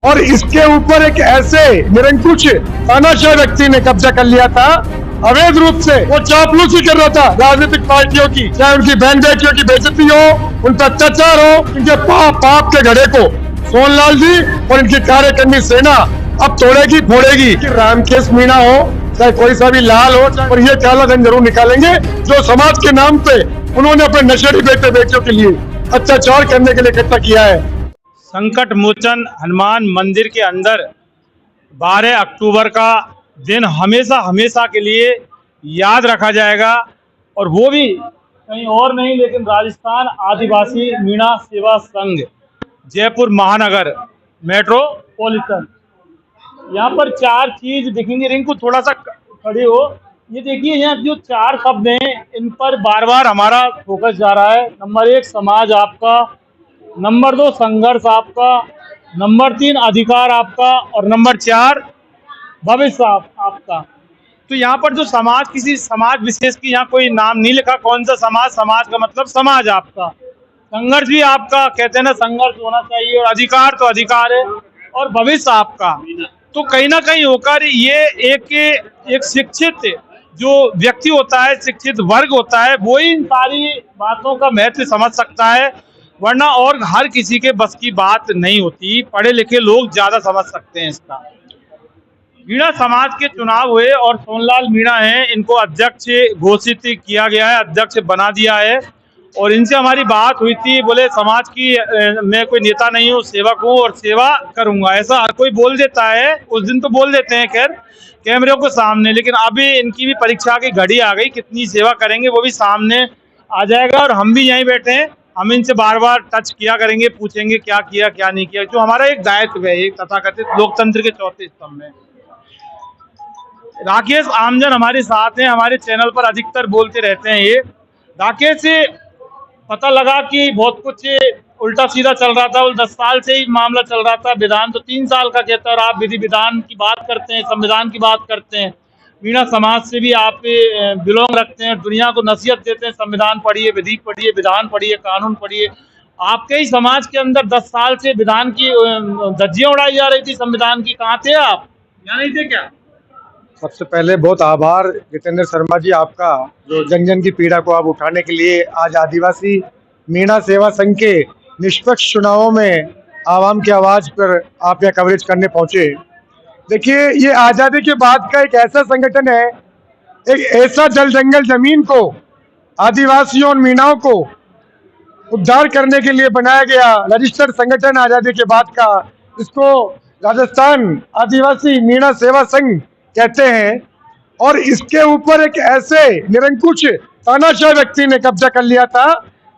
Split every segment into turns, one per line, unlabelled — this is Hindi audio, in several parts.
और इसके ऊपर एक ऐसे निरंकुश तानाशाह व्यक्ति ने कब्जा कर लिया था अवैध रूप से। वो चापलूसी कर रहा था राजनीतिक पार्टियों की, चाहे उनकी बहन बेटियों की बेइज्जती हो, उन पर अत्याचार हो, इनके पाप के घड़े को सोनलाल जी और इनकी कार्यकर्मी सेना अब तोड़ेगी फोड़ेगी। रामकेश मीणा हो चाहे कोई सा भी लाल हो, और ये काला धन जरूर निकालेंगे जो समाज के नाम पे उन्होंने अपने नशेड़ी बेटे बेटियों के लिए अत्याचार करने के लिए इकट्ठा किया है।
संकट मोचन हनुमान मंदिर के अंदर 12 अक्टूबर का दिन हमेशा हमेशा के लिए याद रखा जाएगा, और वो भी कहीं और नहीं लेकिन राजस्थान आदिवासी मीणा सेवा संघ जयपुर महानगर मेट्रोपॉलिटन। यहाँ पर 4 चीज दिखेंगी। रिंकू थोड़ा सा खड़े हो। ये देखिए यहाँ जो 4 शब्द हैं इन पर बार बार हमारा फोकस जा रहा है। नंबर 1 समाज आपका, नंबर 2 संघर्ष आपका, नंबर 3 अधिकार आपका, और नंबर 4 भविष्य आपका। तो यहाँ पर जो समाज, किसी समाज विशेष की यहाँ कोई नाम नहीं लिखा। कौन सा समाज? समाज का मतलब समाज आपका। संघर्ष भी आपका, कहते हैं ना संघर्ष होना चाहिए, और अधिकार तो अधिकार है, और भविष्य आपका। तो कहीं ना कहीं होकर ये एक शिक्षित जो व्यक्ति होता है, शिक्षित वर्ग होता है, वो ही इन सारी बातों का महत्व समझ सकता है, वरना और हर किसी के बस की बात नहीं होती। पढ़े लिखे लोग ज्यादा समझ सकते हैं इसका। मीणा समाज के चुनाव हुए और सोनलाल मीणा हैं, इनको अध्यक्ष घोषित किया गया है, अध्यक्ष बना दिया है। और इनसे हमारी बात हुई थी, बोले समाज की मैं कोई नेता नहीं हूँ, सेवक हूँ और सेवा करूंगा। ऐसा हर कोई बोल देता है, उस दिन तो बोल देते हैं खैर कैमरे को सामने, लेकिन अभी इनकी भी परीक्षा की घड़ी आ गई। कितनी सेवा करेंगे वो भी सामने आ जाएगा, और हम भी यहीं बैठे हैं, हम इनसे बार बार टच किया करेंगे, पूछेंगे क्या किया क्या नहीं किया, जो हमारा एक दायित्व है, एक तथाकथित लोकतंत्र के चौथे स्तंभ में। राकेश आमजन हमारे साथ हैं, हमारे चैनल पर अधिकतर बोलते रहते हैं। ये राकेश से पता लगा कि बहुत कुछ उल्टा सीधा चल रहा था, 10 साल से ही मामला चल रहा था। विधान तो 3 साल का कहता है, और आप विधि विधान की बात करते हैं, संविधान की बात करते हैं। मीणा समाज से भी आप बिलोंग रखते हैं, दुनिया को नसीहत देते हैं, संविधान पढ़िए, विधि पढ़िए, विधान पढ़िए, कानून पढ़िए। आपके ही समाज के अंदर 10 साल से विधान की धज्जियां उड़ाई जा रही थी संविधान की। कहाँ थे आप? यहाँ नहीं थे क्या?
सबसे पहले बहुत आभार जितेंद्र शर्मा जी आपका, जो जन जन की पीड़ा को आप उठाने के लिए आज आदिवासी मीणा सेवा संघ के निष्पक्ष चुनावों में आवाम की आवाज पर आप यहाँ कवरेज करने पहुंचे। देखिए, ये आज़ादी के बाद का एक ऐसा संगठन है, एक ऐसा जल जंगल जमीन को आदिवासियों और मीणाओं को उद्धार करने के लिए बनाया गया रजिस्टर्ड संगठन आज़ादी के बाद का। इसको राजस्थान आदिवासी मीणा सेवा संघ कहते हैं। और इसके ऊपर एक ऐसे निरंकुश तानाशाह व्यक्ति ने कब्जा कर लिया था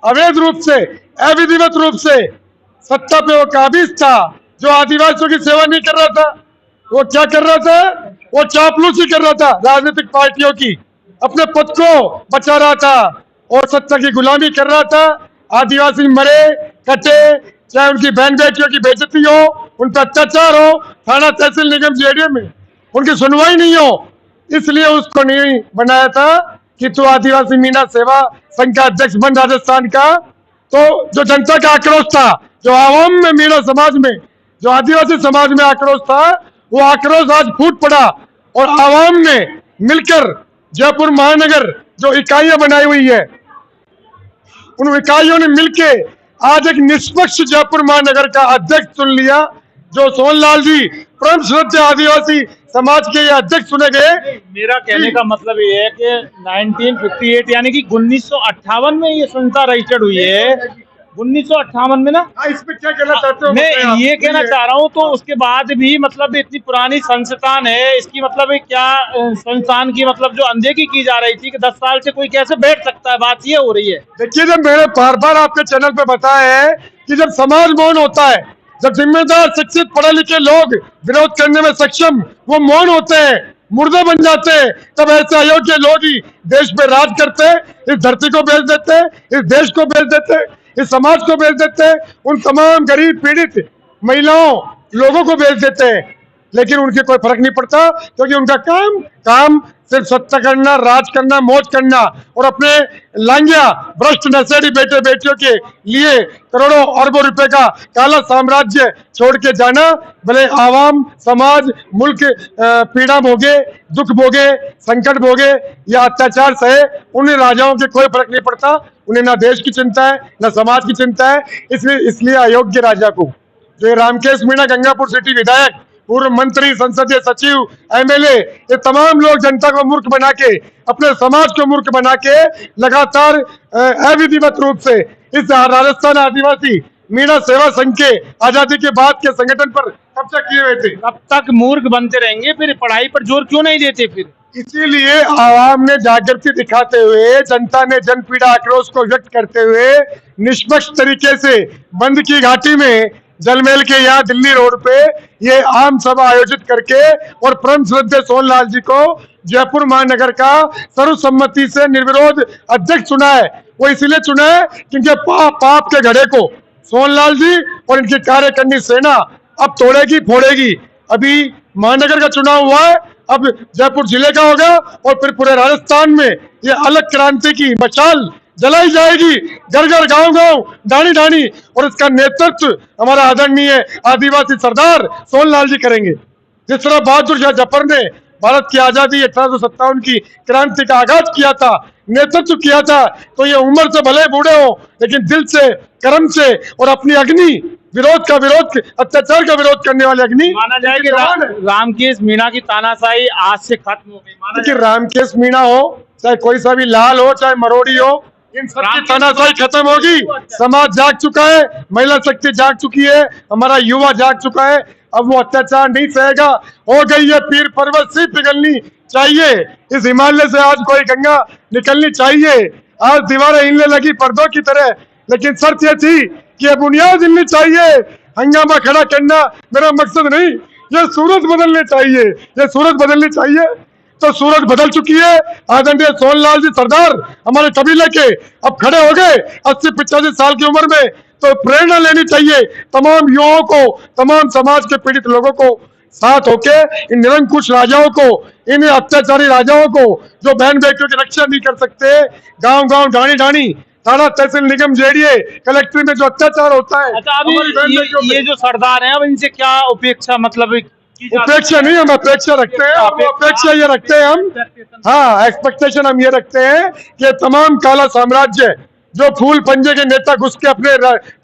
अवैध रूप से, अविधिवत रूप से। सत्ता पे वो काबिज था, जो आदिवासियों की सेवा नहीं कर रहा था। वो क्या कर रहा था? वो चापलूसी कर रहा था राजनीतिक पार्टियों की, अपने पद को बचा रहा था और सत्ता की गुलामी कर रहा था। आदिवासी मरे कटे, चाहे उनकी बहन बेटियों की बेइज्जती हो, उन पर अत्याचार हो, थाना तहसील निगम जेडीए में उनकी सुनवाई नहीं हो, इसलिए उसको नहीं बनाया था कि तू आदिवासी मीणा सेवा संघ का अध्यक्ष बन राजस्थान का। तो जो जनता का आक्रोश था, जो आवाम में, मीणा समाज में, जो आदिवासी समाज में आक्रोश था, वो आक्रोश आज फूट पड़ा, और आवाम ने मिलकर जयपुर महानगर जो इकाइयां बनाई हुई है, उन इकाइयों ने मिलके आज एक निष्पक्ष जयपुर महानगर का अध्यक्ष चुन लिया, जो सोनलाल जी परम श्रद्धेय आदिवासी समाज के अध्यक्ष चुने गए।
मेरा कहने का मतलब ये है कि 1958 यानी कि 1958 में ये संस्था रजिस्टर्ड हुई है। 1958 में ना,
इस पे क्या कहना चाहते हो?
मैं ये कहना चाह रहा हूँ, तो उसके बाद भी मतलब इतनी पुरानी संस्थान है, इसकी मतलब क्या संस्थान की मतलब जो अनदेखी की जा रही थी कि 10 साल से कोई कैसे बैठ सकता है, बात ये हो रही है।
देखिए, जब मैंने बार बार आपके चैनल पे बताया है कि जब समाज मौन होता है, जब जिम्मेदार शिक्षित पढ़े लिखे लोग विरोध करने में सक्षम वो मौन होते हैं, मुर्दे बन जाते हैं, तब ऐसे अयोग्य लोग ही देश पे राज करते हैं, इस धरती को बेच देते हैं, इस देश को बेच देते हैं, इस समाज को बेच देते हैं, उन तमाम गरीब पीड़ित महिलाओं लोगों को बेच देते हैं। लेकिन उनके कोई फर्क नहीं पड़ता, क्योंकि उनका काम काम सिर्फ सत्ता करना, राज करना, मौज करना और अपने लांगिया भ्रष्ट नशेड़ी बेटे बेटियों के लिए करोड़ों अरबों रुपए का काला साम्राज्य छोड़ के जाना। भले आवाम, समाज, मुल्क पीड़ा भोगे, दुख भोगे, संकट भोगे या अत्याचार सहे, उन राजाओं के कोई फर्क नहीं पड़ता। उन्हें ना देश की चिंता है, ना समाज की चिंता है। इसलिए अयोग्य राजा को, जो ये रामकेश मीणा गंगापुर सिटी विधायक, पूर्व मंत्री, संसदीय सचिव, एमएलए, ये तमाम लोग जनता को मूर्ख बना के, अपने समाज को मूर्ख बना के लगातार अविधिवत रूप से इस राजस्थान आदिवासी मीणा सेवा संघ के आजादी के बाद के संगठन पर कब्जा किए हुए थे।
कब तक मूर्ख बनते रहेंगे? फिर पढ़ाई पर जोर क्यों नहीं देते? फिर
इसीलिए आवाम ने जागृति दिखाते हुए, जनता ने जनपीड़ा आक्रोश को व्यक्त करते हुए निष्पक्ष तरीके से बंद की घाटी में जलमहल के यहाँ दिल्ली रोड पे ये आम सभा आयोजित करके और परम श्रद्धेय सोनलाल जी को जयपुर महानगर का सर्वसम्मति से निर्विरोध अध्यक्ष चुना है। वो इसीलिए चुना है क्योंकि पाप के घड़े को सोनलाल जी और इनकी कार्यकर्णी सेना अब तोड़ेगी, फोड़ेगी। अभी महानगर का चुनाव हुआ है, अब जयपुर जिले का होगा और फिर पूरे राजस्थान में ये अलग क्रांति की मशाल जलाई जाएगी, घर घर, गांव गांव, ढाणी ढाणी, और इसका नेतृत्व हमारा आदरणीय आदिवासी सरदार सोनलाल जी करेंगे। जिस तरह बहादुर शाह जफर ने भारत की आजादी 1857 की क्रांति का आगाज किया था, नेतृत्व किया था, तो ये उम्र से भले बूढ़े हो लेकिन दिल से, कर्म से और अपनी अग्नि, अत्याचार का विरोध करने वाले अग्नि
माना जाए कि रामकेश मीणा की तानाशाही आज से खत्म हो गई। माना
कि रामकेश मीणा हो, चाहे कोई सा भी लाल हो, चाहे मरोड़ी हो, इन सबकी तानाशाही खत्म होगी। समाज जाग चुका है, महिला शक्ति जाग चुकी है, हमारा युवा जाग चुका है। अब वो अत्याचार नहीं सहेगा। हो गई है पीर पर्वत सी पिघलनी चाहिए, इस हिमालय से आज कोई गंगा निकलनी चाहिए। आज दीवारें हिलने लगी पर्दों की तरह, लेकिन शर्त यह थी कि ये बुनियाद हिलनी चाहिए। हंगामा खड़ा करना मेरा मकसद नहीं, ये सूरत बदलनी चाहिए, ये सूरत बदलनी चाहिए। तो सूरत बदल चुकी है। आदरणीय सोनलाल जी सरदार हमारे कबीले के अब खड़े हो गए 80-85 साल की उम्र में, तो प्रेरणा लेनी चाहिए तमाम युवाओं को, तमाम समाज के पीड़ित लोगों को साथ होके इन निरंकुश राजाओं को, इन अत्याचारी राजाओं को जो बहन बेटियों की रक्षा नहीं कर सकते, गांव गांव, ढाणी ढाणी, थाना तहसील निगम जेडीए कलेक्ट्रेट में जो अत्याचार होता है।
अच्छा, अभी ये जो सरदार हैं, अब इनसे क्या उपेक्षा, मतलब
उपेक्षा नहीं, हम अपेक्षा रखते हैं। अपेक्षा ये रखते हैं हम, हाँ, एक्सपेक्टेशन हम ये रखते हैं कि तमाम काला साम्राज्य जो फूल पंजे के नेता घुस के अपने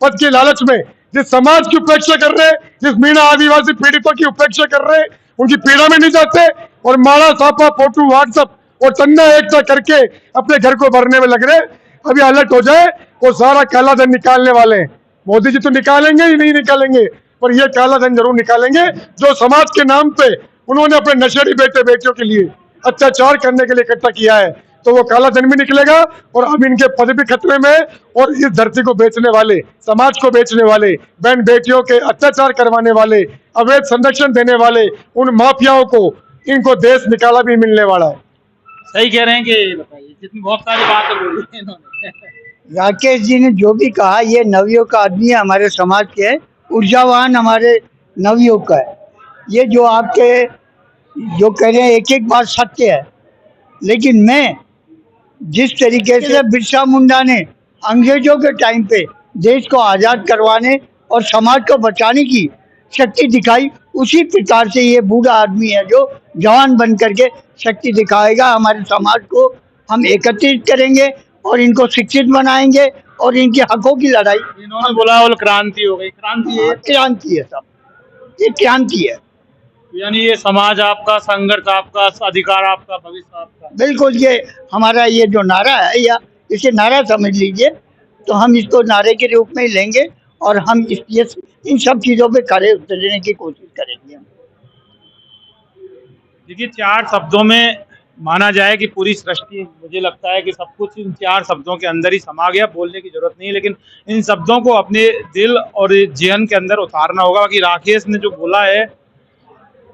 पद की लालच में जिस समाज की उपेक्षा कर रहे, जिस मीणा आदिवासी पीड़ितों की उपेक्षा कर रहे, उनकी पीड़ा में नहीं जाते और माड़ा सापा फोटो व्हाट्सएप और चंदा एकता करके अपने घर को भरने में लग रहे। अभी अलर्ट हो जाए, वो सारा काला धन निकालने वाले हैं। मोदी जी तो निकालेंगे ही नहीं निकालेंगे, पर ये काला धन जरूर निकालेंगे जो समाज के नाम पे उन्होंने अपने नशेड़ी बेटे बेटियों के लिए अत्याचार करने के लिए इकट्ठा किया है। तो वो काला धन भी निकलेगा और अब इनके पद भी खतरे में। और इस धरती को बेचने वाले, समाज को बेचने वाले, बहन बेटियों के अत्याचार करवाने वाले, अवैध संरक्षण देने वाले उन माफियाओं को, इनको देश निकाला भी मिलने वाला है।
सही कह रहे हैं कि बताइए, जितनी बहुत सारी बातें बोली हैं इन्होंने।
राकेश जी ने जो भी कहा, ये नवयुग का आदमी है, हमारे समाज के ऊर्जावान, हमारे नवयुग का है। ये जो आपके जो कह रहे हैं एक एक बात सत्य है, लेकिन मैं जिस तरीके से बिरसा मुंडा ने अंग्रेजों के टाइम पे देश को आज़ाद करवाने और समाज को बचाने की शक्ति दिखाई, उसी प्रकार से ये बूढ़ा आदमी है जो जवान बन करके शक्ति दिखाएगा। हमारे समाज को हम एकत्रित करेंगे और इनको शिक्षित बनाएंगे और इनके हकों की लड़ाई।
इन्होंने बोला और क्रांति हो गई।
क्रांति है सब, ये क्रांति है।
यानी ये समाज आपका, संघर्ष आपका, अधिकार आपका, भविष्य आपका।
बिल्कुल, ये हमारा ये जो नारा है, या इसे नारा समझ लीजिए, तो हम इसको नारे के रूप में ही लेंगे और हम इन सब चीज़ों पे खड़े उतरने की कोशिश करेंगे।
देखिए, 4 शब्दों में माना जाए कि पूरी सृष्टि, मुझे लगता है कि सब कुछ इन 4 शब्दों के अंदर ही समा गया, बोलने की जरूरत नहीं है। लेकिन इन शब्दों को अपने दिल और जेहन के अंदर उतारना होगा कि राकेश ने जो बोला है,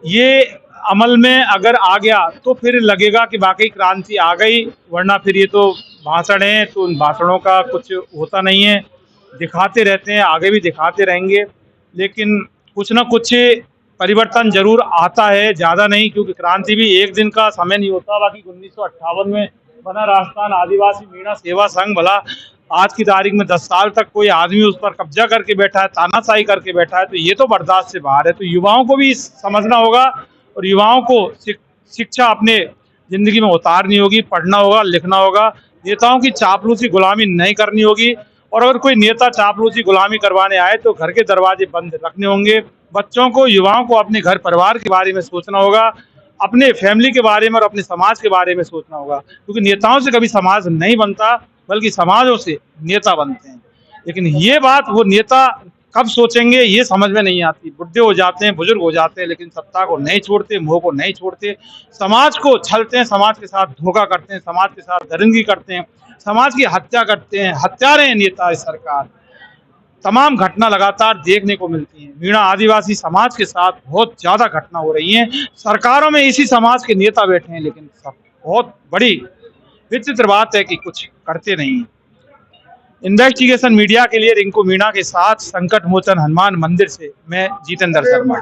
ये अमल में अगर आ गया तो फिर लगेगा कि वाकई क्रांति आ गई, वरना फिर ये तो भाषण है, तो उन भाषणों का कुछ होता नहीं है। दिखाते रहते हैं, आगे भी दिखाते रहेंगे, लेकिन कुछ ना कुछ परिवर्तन जरूर आता है, ज्यादा नहीं, क्योंकि क्रांति भी एक दिन का समय नहीं होता। बाकी 1958 में बना राजस्थान आदिवासी मीणा सेवा संघ भला आज की तारीख में 10 साल तक कोई आदमी उस पर कब्जा करके बैठा है, तानाशाही करके बैठा है, तो ये तो बर्दाश्त से बाहर है। तो युवाओं को भी समझना होगा और युवाओं को शिक्षा अपने जिंदगी में उतारनी होगी, पढ़ना होगा, लिखना होगा, नेताओं की चापलूसी गुलामी नहीं करनी होगी। और अगर कोई नेता चापलूसी गुलामी करवाने आए तो घर के दरवाजे बंद रखने होंगे। बच्चों को, युवाओं को अपने घर परिवार के बारे में सोचना होगा, अपने फैमिली के बारे में और अपने समाज के बारे में सोचना होगा, क्योंकि नेताओं से कभी समाज नहीं बनता, बल्कि समाजों से नेता बनते हैं। लेकिन ये बात वो नेता कब सोचेंगे ये समझ में नहीं आती। बुढ़े हो जाते हैं, बुजुर्ग हो जाते हैं, लेकिन सत्ता को नहीं छोड़ते, मोह को नहीं छोड़ते, समाज को छलते हैं, समाज के साथ धोखा करते हैं, समाज के साथ दरिंदगी करते हैं, समाज की हत्या करते हैं। हत्यारे हैं नेता, इस सरकार। तमाम घटना लगातार देखने को मिलती हैं। मीणा आदिवासी समाज के साथ बहुत ज्यादा घटना हो रही हैं। सरकारों में इसी समाज के नेता बैठे हैं, लेकिन सब बहुत बड़ी विचित्र बात है कि कुछ करते नहीं हैं। इन्वेस्टिगेशन मीडिया के लिए रिंकू मीणा के साथ संकट मोचन हनुमान मंदिर से मैं जितेंद्र शर्मा।